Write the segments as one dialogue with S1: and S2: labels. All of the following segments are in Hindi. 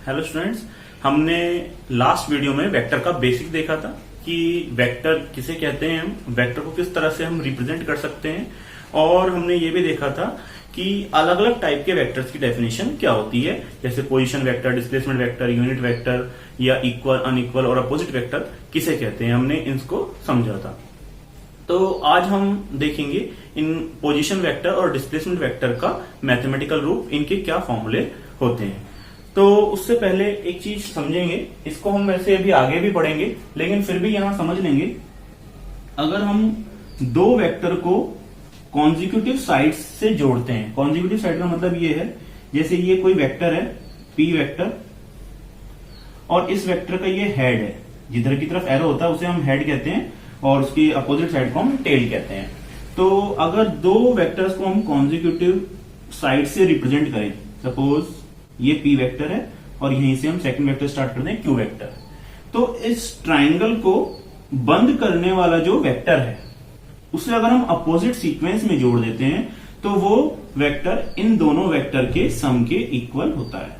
S1: हेलो स्टूडेंट्स, हमने लास्ट वीडियो में वेक्टर का बेसिक देखा था कि वेक्टर किसे कहते हैं, हम वेक्टर को किस तरह से हम रिप्रेजेंट कर सकते हैं। और हमने ये भी देखा था कि अलग अलग टाइप के वेक्टर्स की डेफिनेशन क्या होती है, जैसे position vector, displacement vector, unit vector या इक्वल, अनइक्वल और अपोजिट वेक्टर किसे कहते हैं। हमने इनको समझा था। तो आज हम देखेंगे इन पोजीशन वेक्टर और डिस्प्लेसमेंट वेक्टर का मैथमेटिकल रूप, इनके क्या फॉर्मूले होते हैं। तो उससे पहले एक चीज समझेंगे, इसको हम वैसे अभी आगे भी पढ़ेंगे लेकिन फिर भी यहां समझ लेंगे। अगर हम दो वेक्टर को कॉन्जिक्यूटिव साइड्स से जोड़ते हैं, कॉन्जिक्यूटिव साइड का मतलब ये है, जैसे ये कोई वेक्टर है पी वेक्टर और इस वेक्टर का ये हेड है, जिधर की तरफ एरो होता है उसे हम हेड कहते हैं और उसकी अपोजिट साइड को हम टेल कहते हैं। तो अगर दो वेक्टर्स को हम कॉन्जिक्यूटिव साइड से रिप्रेजेंट करें, सपोज ये पी वेक्टर है और यहीं से हम सेकंड वेक्टर स्टार्ट करते हैं क्यू वेक्टर, तो इस ट्राइंगल को बंद करने वाला जो वेक्टर है उसे अगर हम अपोजिट सीक्वेंस में जोड़ देते हैं तो वो वेक्टर इन दोनों वेक्टर के सम के इक्वल होता है।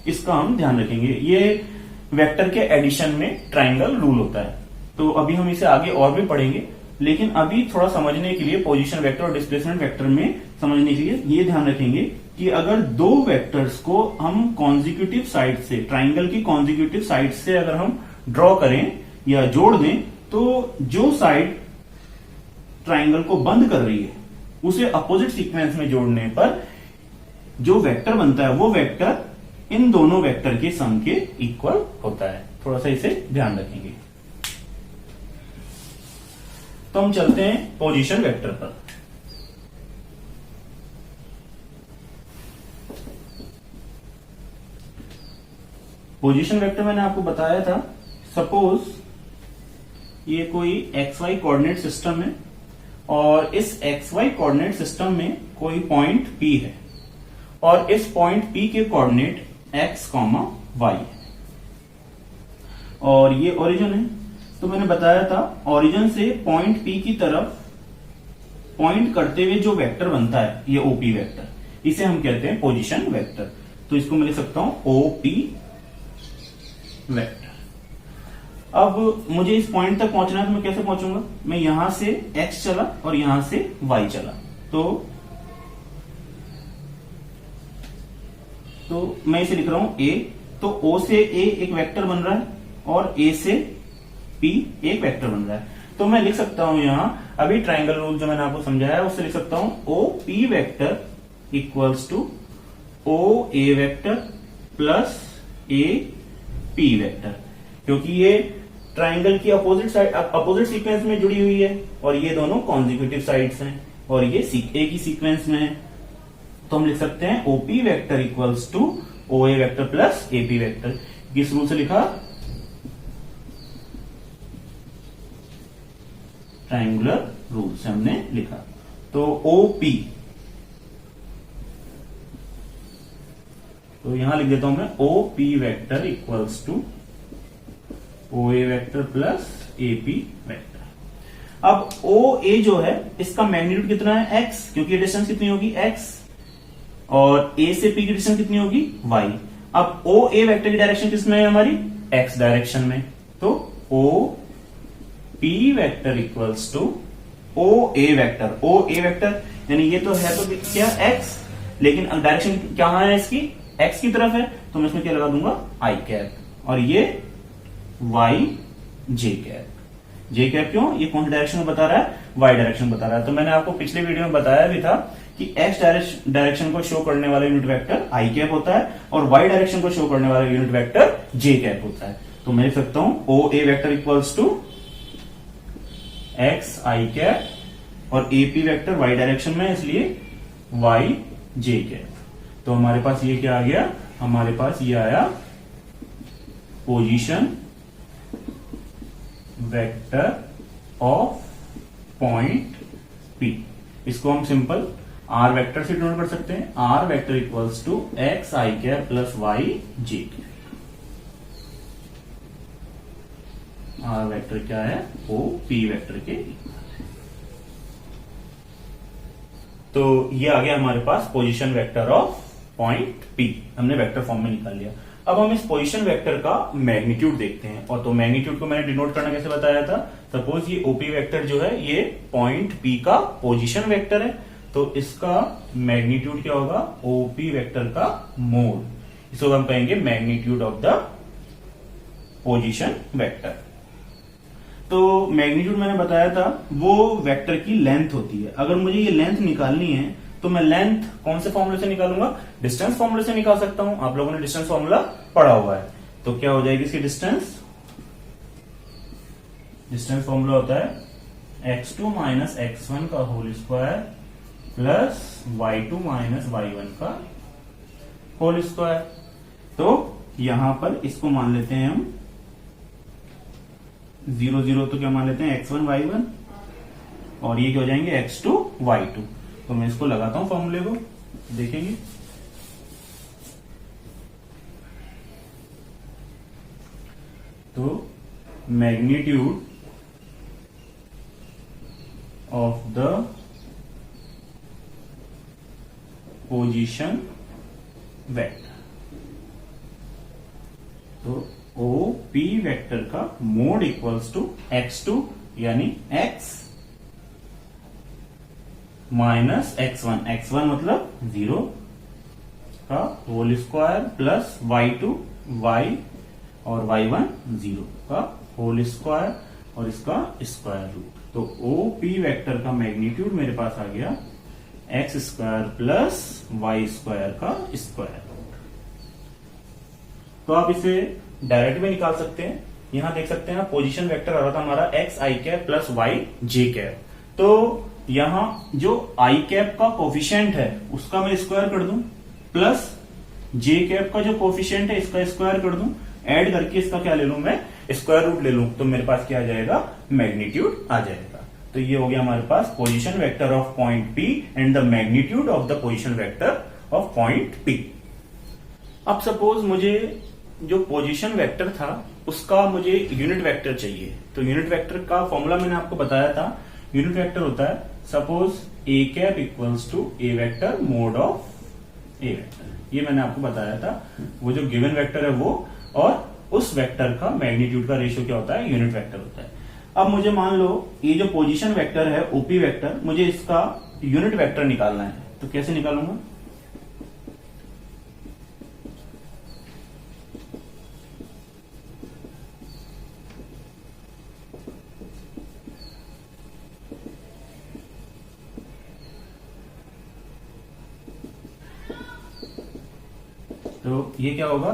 S1: इसका हम ध्यान रखेंगे, ये वेक्टर के एडिशन में ट्राइंगल रूल होता है। तो अभी हम इसे आगे और भी पढ़ेंगे, लेकिन अभी थोड़ा समझने के लिए पोजीशन वेक्टर और डिस्प्लेसमेंट वेक्टर में समझने के लिए ये ध्यान रखेंगे कि अगर दो वेक्टर्स को हम कॉन्जिक्यूटिव साइड से, ट्राइंगल की कॉन्जिक्यूटिव साइड से अगर हम ड्रॉ करें या जोड़ दें, तो जो साइड ट्राइंगल को बंद कर रही है उसे अपोजिट सीक्वेंस में जोड़ने पर जो वेक्टर बनता है वो वेक्टर इन दोनों वेक्टर के सम के इक्वल होता है। थोड़ा सा इसे ध्यान रखेंगे। तो हम चलते हैं पोजीशन वेक्टर पर। पोजीशन वेक्टर मैंने आपको बताया था, सपोज ये कोई XY कोऑर्डिनेट सिस्टम है और इस XY कोऑर्डिनेट सिस्टम में कोई पॉइंट P है और इस पॉइंट P के कोऑर्डिनेट x, y है और ये ओरिजिन है। तो मैंने बताया था ओरिजिन से पॉइंट P की तरफ पॉइंट करते हुए जो वेक्टर बनता है ये OP वेक्टर, इसे हम कहते हैं पोजीशन वेक्टर। तो इसको मैं लिख सकता हूं OP वेक्टर। अब मुझे इस पॉइंट तक पहुंचना है तो मैं कैसे पहुंचूंगा, मैं यहां से x चला और यहां से y चला, तो मैं इसे लिख रहा हूं A। तो O से A एक वेक्टर बन रहा है और A से P एक वेक्टर बन रहा है। तो मैं लिख सकता हूं यहां, अभी ट्राइंगल रूल जो मैंने आपको समझाया है उससे लिख सकता हूं OP vector equals to OA vector plus AP vector, क्योंकि ये ट्राइंगल की अपोजिट साइड, अपोजिट सीक्वेंस में जुड़ी हुई है और ये दोनों कॉन्जिक्यूटिव साइड्स हैं और ये एक ही सीक्वेंस में है। तो हम लिख सकते हैं OP vector equals to OA vector plus AP vector. किस रूल से लिखा, ट्राइंगुलर रूल से हमने लिखा। तो OP, तो यहां लिख देता हूं मैं OP vector equals to OA vector plus AP vector. अब OA जो है इसका मैग्नीट्यूड कितना है x, क्योंकि डिस्टेंस कितनी होगी x, और A से P की डिस्टेंस कितनी होगी y। अब OA वेक्टर की डायरेक्शन किसमें है हमारी, x डायरेक्शन में। तो OP vector equals to OA vector. OA vector यानी ये तो है तो क्या x, लेकिन डायरेक्शन कहां है इसकी, x की तरफ है, तो मैं इसमें क्या लगा दूंगा i कैप, और ये y j cap. j cap क्यों, ये कौन सी डायरेक्शन में बता रहा है, y डायरेक्शन बता रहा है। तो मैंने आपको पिछले वीडियो में बताया भी था कि x डायरेक्शन को शो करने वाला यूनिट वेक्टर i कैप होता है और y डायरेक्शन को शो करने वाला यूनिट वेक्टर j कैप होता है। तो मैं लिख सकता हूं OA vector equals to x i cap और AP वेक्टर y डायरेक्शन में, इसलिए y j कैप। तो हमारे पास ये क्या आ गया, हमारे पास ये आया position vector of point P। इसको हम सिंपल R वेक्टर से डिनोट कर सकते हैं, R vector equals to x i cap plus y j cap. R vector क्या है, OP वेक्टर के इक्वल है। तो ये आ गया हमारे पास position vector of point P हमने वेक्टर फॉर्म में निकाल लिया। अब हम इस पोजीशन वेक्टर का मैग्नीट्यूड देखते हैं। और तो मैग्नीट्यूड को मैंने डिनोट करना कैसे बताया था, सपोज ये ओपी वेक्टर जो है ये पॉइंट P का पोजीशन वेक्टर है, तो इसका मैग्नीट्यूड क्या होगा, ओपी वेक्टर का मोड। इसको हम कहेंगे magnitude of the position vector. तो मैग्नीट्यूड मैंने बताया था वो वेक्टर की लेंथ होती है। अगर मुझे ये लेंथ निकालनी है तो मैं लेंथ कौन से फॉर्मूले से निकालूंगा, डिस्टेंस फॉर्मूले से निकाल सकता हूं। आप लोगों ने डिस्टेंस फॉर्मूला पढ़ा हुआ है। तो क्या हो जाएगी इसकी डिस्टेंस फॉर्मूला होता है x2 माइनस x1 का whole square plus y2 minus y1 का होल स्क्वायर। तो यहां पर इसको मान लेते हैं हम 0 0, तो क्या मान लेते हैं x1 y1, और ये क्या हो जाएंगे x2 y2। तो मैं इसको लगाता हूं फॉर्मूले को, देखेंगे। तो magnitude of the position vector, तो OP वेक्टर का मोड इक्वल्स टू x2 यानी x माइनस x1 मतलब 0 का whole square plus y2 y और y1 0 का होल स्क्वायर और इसका स्क्वायर रूट। तो OP वेक्टर का मैग्नीट्यूड मेरे पास आ गया x square plus y square का स्क्वायर रूट। तो आप इसे डायरेक्ट में निकाल सकते हैं। यहां देख सकते हैं पोजीशन वेक्टर आ रहा था हमारा x i cap plus y j cap. तो यहां जो i कैप का कोफिशिएंट है उसका मैं स्क्वायर कर दूं, प्लस j कैप का जो कोफिशिएंट है इसका स्क्वायर कर दूं, ऐड करके इसका क्या ले लूं मैं, स्क्वायर रूट ले लूं, तो मेरे पास क्या आ जाएगा, मैग्नीट्यूड आ जाएगा। तो ये हो गया हमारे पास position vector of point P and the magnitude of the position vector of point P। अब सपोज मुझे जो पोजीशन वेक्टर था उसका मुझे यूनिट वेक्टर चाहिए। तो यूनिट वेक्टर का फॉर्मूला मैंने आपको बताया था। यूनिट वेक्टर होता है suppose a cap equals to a vector mod of a vector. ये मैंने आपको बताया था। वो जो गिवन वेक्टर है वो और उस वेक्टर का मैग्नीट्यूड का रेशियो क्या होता है, यूनिट वेक्टर होता है। अब मुझे मान लो ये जो पोजीशन वेक्टर है ओपी वेक्टर, मुझे इसका यूनिट वेक्टर निकालना है। तो कैसे निकालूंगा, तो ये क्या होगा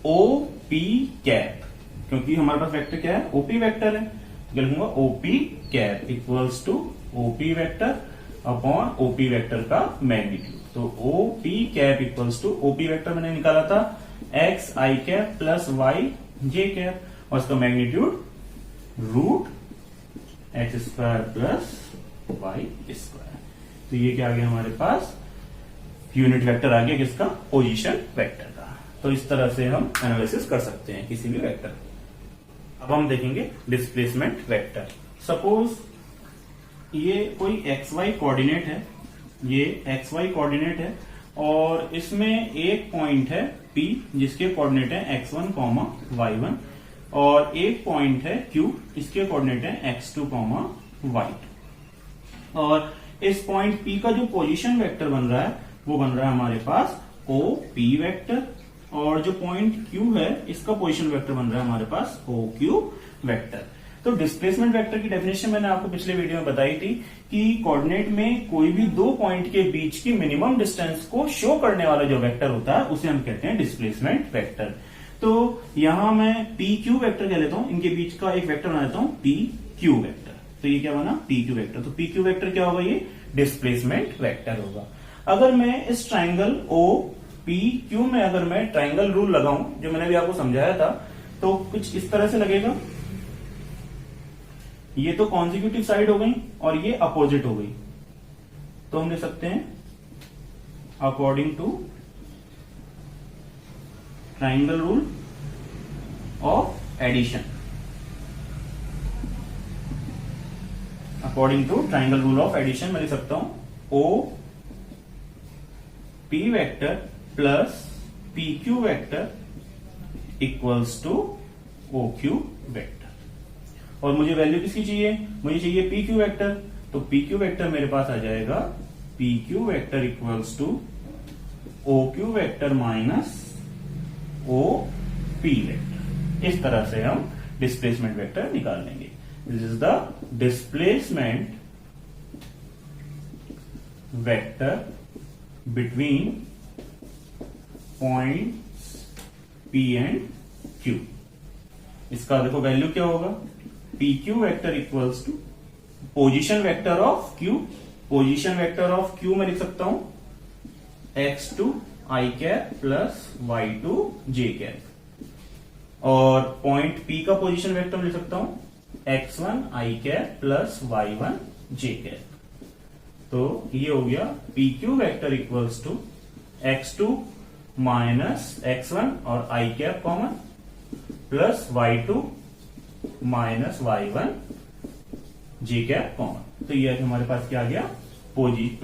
S1: ओपी कैप, क्योंकि हमारे पास वेक्टर क्या है, ओपी वेक्टर है। तो क्या लिखूंगा, OP cap equals to OP vector upon OP vector का मैग्नीट्यूड। तो OP cap equals to OP vector मैंने निकाला था x i cap plus y j cap, और इसका magnitude root x square plus y square. तो ये क्या आ गया हमारे पास, यूनिट वेक्टर आ गया किसका, पोजीशन वेक्टर का। तो इस तरह से हम एनालिसिस कर सकते हैं किसी भी वेक्टर। अब हम देखेंगे डिस्प्लेसमेंट वेक्टर। सपोज ये कोई एक्स वाई कोऑर्डिनेट है, ये एक्स वाई कोऑर्डिनेट है और इसमें एक पॉइंट है P जिसके कोऑर्डिनेट है x1, y1 और एक पॉइंट है Q इसके कोऑर्डिनेट है x2, y2। और इस पॉइंट P का जो पोजीशन वेक्टर बन रहा है वो बन रहा है हमारे पास OP वेक्टर, और जो पॉइंट Q है इसका पोजीशन वेक्टर बन रहा है हमारे पास OQ वेक्टर। तो डिस्प्लेसमेंट वेक्टर की डेफिनेशन मैंने आपको पिछले वीडियो में बताई थी कि कोऑर्डिनेट में कोई भी दो पॉइंट के बीच की मिनिमम डिस्टेंस को शो करने वाला जो वेक्टर होता है उसे हम कहते हैं डिस्प्लेसमेंट वेक्टर। तो यहां मैं PQ वेक्टर कह लेता हूं, इनके बीच का एक वेक्टर बना देता हूं PQ वेक्टर। तो ये क्या बना, PQ वेक्टर। तो PQ वेक्टर क्या होगा, ये डिस्प्लेसमेंट वेक्टर होगा। अगर मैं इस ट्राइंगल OPQ में अगर मैं ट्राइंगल रूल लगाऊं, जो मैंने भी आपको समझाया था, तो कुछ इस तरह से लगेगा। ये तो कॉन्जिक्यूटिव साइड हो गई और ये अपोजिट हो गई। तो हम लिख सकते हैं according to triangle rule of addition, according to triangle rule of addition मैं लिख सकता हूं O P vector plus P Q vector equals to O Q vector. और मुझे वैल्यू किसकी चाहिए, मुझे चाहिए पी क्यू वेक्टर। तो पी क्यू वेक्टर मेरे पास आ जाएगा P Q vector equals to O Q vector minus O P vector. इस तरह से हम डिस्प्लेसमेंट वेक्टर निकाल लेंगे। This is the displacement vector between points P and Q। इसका देखो वैल्यू क्या होगा, P Q vector equals to position vector of Q। Position vector of Q में लिख सकता हूं x2 i cap plus y2 j cap. और पॉइंट P का पोजिशन वेक्टर में लिख सकता हूं x1 i cap plus y1 j cap. तो ये हो गया P Q vector equals to x2 minus x1 और i cap common plus y2 minus y1 j cap common. तो ये हमारे पास क्या आ गया,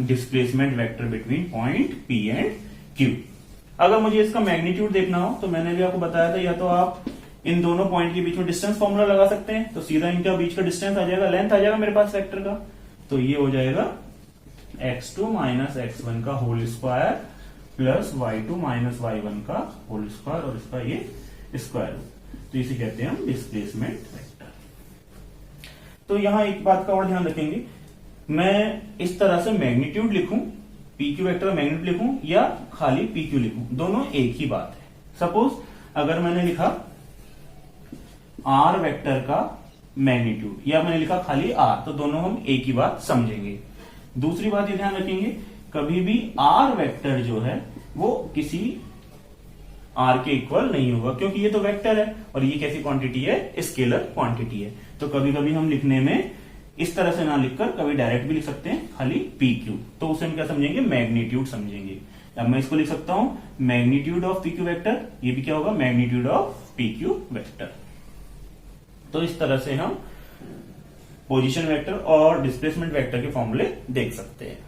S1: displacement vector between point P and Q। अगर मुझे इसका मैग्नीट्यूड देखना हो तो मैंने भी आपको बताया था, या तो आप इन दोनों पॉइंट के बीच में डिस्टेंस फॉर्मूला लगा सकते हैं, तो सीधा इनका बीच का डिस्टेंस आ जाएगा, लेंथ आ जाएगा मेरे पास वेक्टर का। तो ये हो जाएगा x2 माइनस x1 का whole square plus y2 minus y1 का होल स्क्वायर और इसका ये स्क्वायर। तो इसे कहते हैं हम डिस्प्लेसमेंट वेक्टर। तो यहां एक बात का और ध्यान रखेंगे, मैं इस तरह से मैग्नीट्यूड लिखूं, पी क्यू वेक्टर मैग्नीट्यूड लिखूं या खाली पी क्यू लिखूं, दोनों एक ही बात है। सपोज अगर मैंने लिखा आर वेक्टर का मैग्नीट्यूड या मैंने लिखा खाली आर, तो दोनों हम एक ही बात समझेंगे। दूसरी बात ये ध्यान रखेंगे, कभी भी आर वेक्टर जो है वो किसी आर के इक्वल नहीं होगा, क्योंकि ये तो वेक्टर है और ये कैसी क्वांटिटी है, स्केलर क्वांटिटी है। तो कभी कभी हम लिखने में इस तरह से ना लिखकर कभी डायरेक्ट भी लिख सकते हैं खाली पी क्यू, तो उसे हम क्या समझेंगे, मैग्नीट्यूड समझेंगे। अब मैं इसको लिख सकता हूं magnitude of P Q vector, ये भी क्या होगा, magnitude of P Q vector. तो इस तरह से हम पोजीशन वेक्टर और डिस्प्लेसमेंट वेक्टर के फॉर्मूले देख सकते हैं।